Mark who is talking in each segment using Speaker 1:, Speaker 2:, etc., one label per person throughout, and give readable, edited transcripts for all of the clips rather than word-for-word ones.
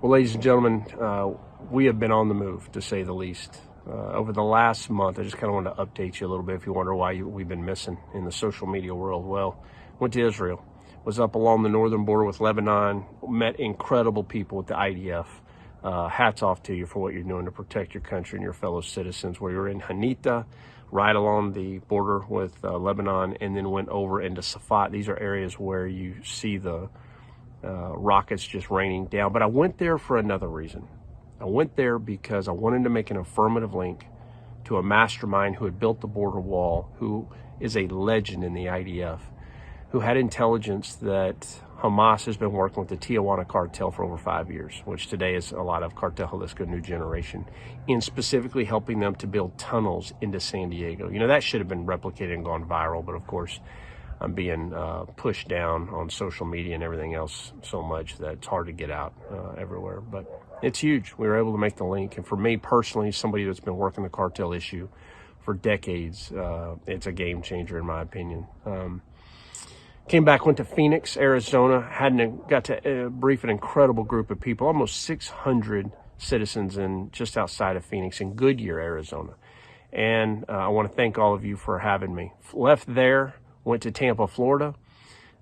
Speaker 1: Well, ladies and gentlemen, we have been on the move, to say the least. Over the last month, I just kind of wanted to update you a little bit if you wonder why we've been missing in the social media world. Well, went to Israel, was up along the northern border with Lebanon, met incredible people with the IDF. Hats off to you for what you're doing to protect your country and your fellow citizens. We were in Hanita, right along the border with Lebanon, and then went over into Safat. These are areas where you see the rockets just raining down. But I went there for another reason. I went there because I wanted to make an affirmative link to a mastermind who had built the border wall, who is a legend in the IDF, who had intelligence that Hamas has been working with the Tijuana Cartel for over 5 years, which today is a lot of Cartel Jalisco New Generation, in specifically helping them to build tunnels into San Diego. You know, that should have been replicated and gone viral, but of course, I'm being pushed down on social media and everything else so much that it's hard to get out everywhere. But it's huge. We were able to make the link. And for me personally, somebody that's been working the cartel issue for decades, it's a game changer in my opinion. Came back, went to Phoenix, Arizona, got to brief an incredible group of people, almost 600 citizens in just outside of Phoenix in Goodyear, Arizona. And I want to thank all of you for having me. Left there, went to Tampa, Florida,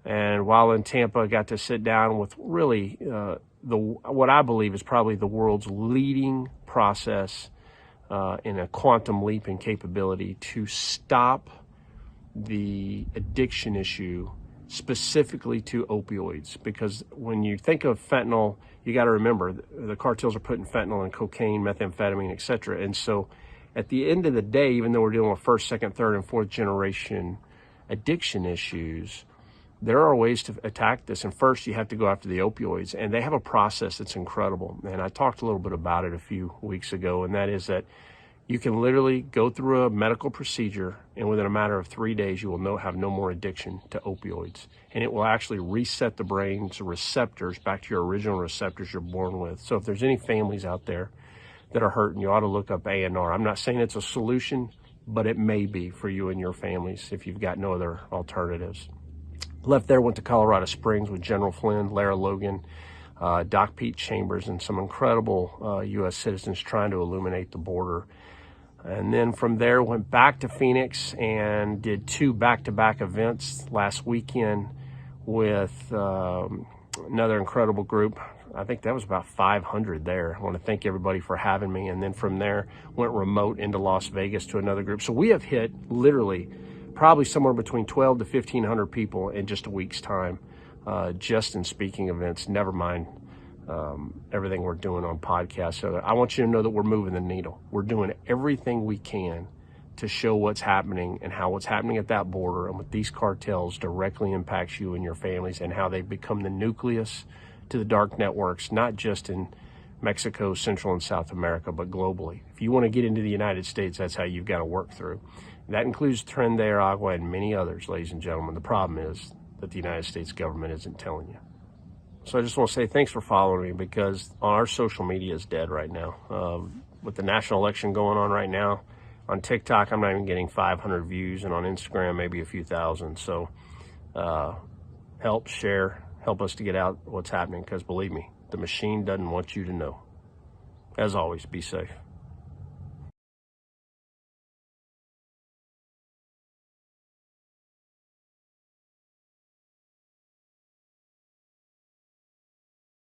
Speaker 1: and while in Tampa, got to sit down with really what I believe is probably the world's leading process in a quantum leap in capability to stop the addiction issue, specifically to opioids. Because when you think of fentanyl, you got to remember the cartels are putting fentanyl in cocaine, methamphetamine, etc. And so at the end of the day, even though we're dealing with first, second, third, and fourth generation addiction issues, there are ways to attack this. And first, you have to go after the opioids. And they have a process that's incredible. And I talked a little bit about it a few weeks ago, and that is that you can literally go through a medical procedure, and within a matter of 3 days, you will have no more addiction to opioids. And it will actually reset the brain's receptors back to your original receptors you're born with. So if there's any families out there that are hurting, you ought to look up A&R. I'm not saying it's a solution, but it may be for you and your families if you've got no other alternatives. Left there, went to Colorado Springs with General Flynn, Lara Logan, Doc Pete Chambers, and some incredible U.S. citizens trying to illuminate the border. And then from there, went back to Phoenix and did 2 back-to-back events last weekend with another incredible group. I think that was about 500 there. I want to thank everybody for having me. And then from there, went remote into Las Vegas to another group. So we have hit literally probably somewhere between 12 to 1,500 people in just a week's time, just in speaking events, never mind everything we're doing on podcasts. So I want you to know that we're moving the needle. We're doing everything we can to show what's happening and how what's happening at that border and with these cartels directly impacts you and your families, and how they've become the nucleus to the dark networks, not just in Mexico, Central and South America, but globally. If you want to get into the United States, that's how you've got to work through. That includes Tren de Aragua and many others, ladies and gentlemen. The problem is that the United States government isn't telling you. So I just want to say thanks for following me, because our social media is dead right now. With the national election going on right now, on TikTok, I'm not even getting 500 views, and on Instagram, maybe a few thousand. So help share. Help us to get out what's happening, because believe me, the machine doesn't want you to know. As always, be safe.